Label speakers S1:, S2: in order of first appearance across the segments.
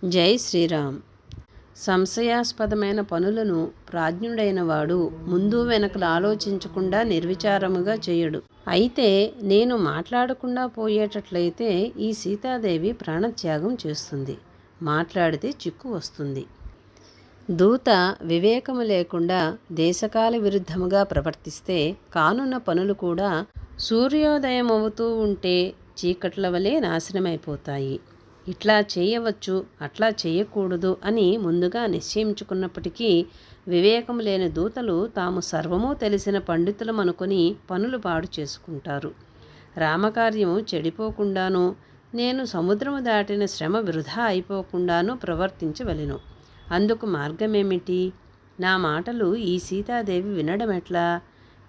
S1: జై శ్రీరామ్. సంశయాస్పదమైన పనులను ప్రాజ్ఞుడైన వాడు ముందు వెనకలు ఆలోచించకుండా నిర్విచారముగా చేయడు. అయితే నేను మాట్లాడకుండా పోయేటట్లయితే ఈ సీతాదేవి ప్రాణత్యాగం చేస్తుంది. మాట్లాడితే చిక్కు వస్తుంది. దూత వివేకము లేకుండా దేశకాల విరుద్ధముగా ప్రవర్తిస్తే కానున్న పనులు కూడా సూర్యోదయమవుతూ ఉంటే చీకట్ల వలె నాశనమైపోతాయి. ఇట్లా చేయవచ్చు, అట్లా చేయకూడదు అని ముందుగా నిశ్చయించుకున్నప్పటికీ వివేకం లేని దూతలు తాము సర్వము తెలిసిన పండితులమనుకొని పనులు పాడు చేసుకుంటారు. రామకార్యము చెడిపోకుండాను, నేను సముద్రము దాటిన శ్రమ వృధా అయిపోకుండాను ప్రవర్తించవలెను. అందుకు మార్గమేమిటి? నా మాటలు ఈ సీతాదేవి వినడమెట్లా?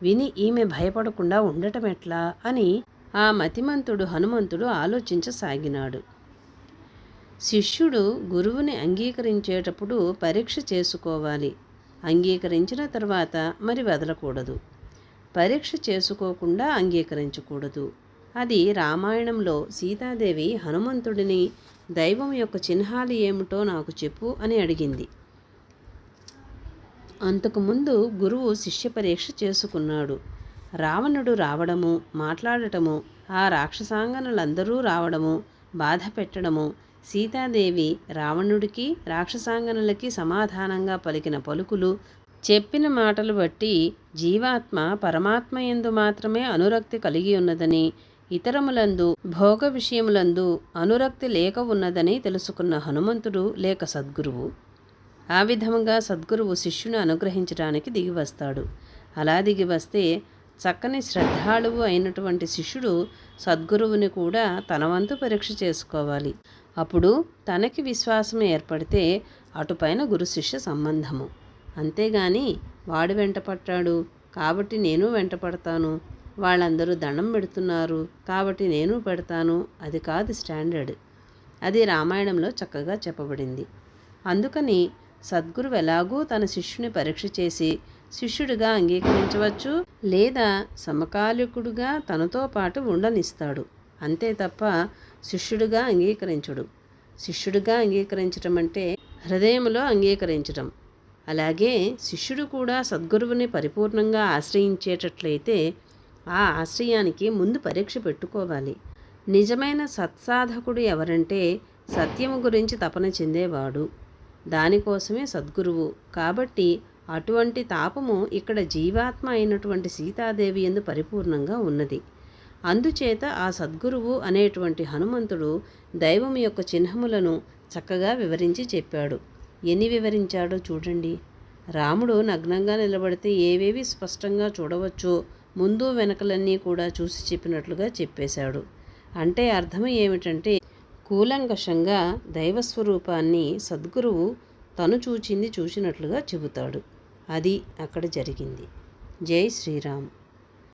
S1: విని ఈమె భయపడకుండా ఉండటమెట్లా అని ఆ మతిమంతుడు హనుమంతుడు ఆలోచించసాగినాడు. శిష్యుడు గురువుని అంగీకరించేటప్పుడు పరీక్ష చేసుకోవాలి. అంగీకరించిన తర్వాత మరి వదలకూడదు. పరీక్ష చేసుకోకుండా అంగీకరించకూడదు. అది రామాయణంలో సీతాదేవి హనుమంతుడిని దైవం యొక్క చిహ్నాలు ఏమిటో నాకు చెప్పు అని అడిగింది. అంతకుముందు గురువు శిష్య పరీక్ష చేసుకున్నాడు. రావణుడు రావడము, మాట్లాడటము, ఆ రాక్షసాంగనలందరూ రావడము, బాధ పెట్టడము, సీతాదేవి రావణుడికి రాక్షసాంగనలకి సమాధానంగా పలికిన పలుకులు, చెప్పిన మాటలు బట్టి జీవాత్మ పరమాత్మ యందు మాత్రమే అనురక్తి కలిగి ఉన్నదని, ఇతరములందు భోగ విషయములందు అనురక్తి లేక ఉన్నదని తెలుసుకున్న హనుమంతుడు లేక సద్గురువు. ఆ విధముగా సద్గురువు శిష్యుని అనుగ్రహించడానికి దిగివస్తాడు. అలా దిగివస్తే చక్కని శ్రద్ధాళువు అయినటువంటి శిష్యుడు సద్గురువుని కూడా తన వంతు పరీక్ష చేసుకోవాలి. అప్పుడు తనకి విశ్వాసం ఏర్పడితే అటుపైన గురు శిష్య సంబంధము. అంతేగాని వాడు వెంట పట్టాడు కాబట్టి నేను వెంట పడతాను, వాళ్ళందరూ దండం పెడుతున్నారు కాబట్టి నేను పెడతాను, అది కాదు స్టాండర్డ్. అది రామాయణంలో చక్కగా చెప్పబడింది. అందుకని సద్గురువు ఎలాగూ తన శిష్యుని పరీక్ష చేసి శిష్యుడిగా అంగీకరించవచ్చు, లేదా సమకాలికుడుగా తనతో పాటు ఉండనిస్తాడు. అంతే తప్ప శిష్యుడిగా అంగీకరించడు. శిష్యుడిగా అంగీకరించటం అంటే హృదయంలో అంగీకరించటం. అలాగే శిష్యుడు కూడా సద్గురువుని పరిపూర్ణంగా ఆశ్రయించేటట్లయితే ఆ ఆశ్రయానికి ముందు పరీక్ష పెట్టుకోవాలి. నిజమైన సత్సాధకుడు ఎవరంటే సత్యము గురించి తపన చెందేవాడు. దానికోసమే సద్గురువు. కాబట్టి అటువంటి తాపము ఇక్కడ జీవాత్మ అయినటువంటి సీతాదేవి యందు పరిపూర్ణంగా ఉన్నది. అందుచేత ఆ సద్గురువు అనేటువంటి హనుమంతుడు దైవం యొక్క చిహ్నములను చక్కగా వివరించి చెప్పాడు. ఎన్ని వివరించాడో చూడండి. రాముడు నగ్నంగా నిలబడితే ఏవేవి స్పష్టంగా చూడవచ్చో ముందు వెనకలన్నీ కూడా చూసి చెప్పినట్లుగా చెప్పేశాడు. అంటే అర్థం ఏమిటంటే కూలంకషంగా దైవస్వరూపాన్ని సద్గురువు తను చూచినట్లుగా చెబుతాడు. అది అక్కడ జరిగింది. జై శ్రీరామ్.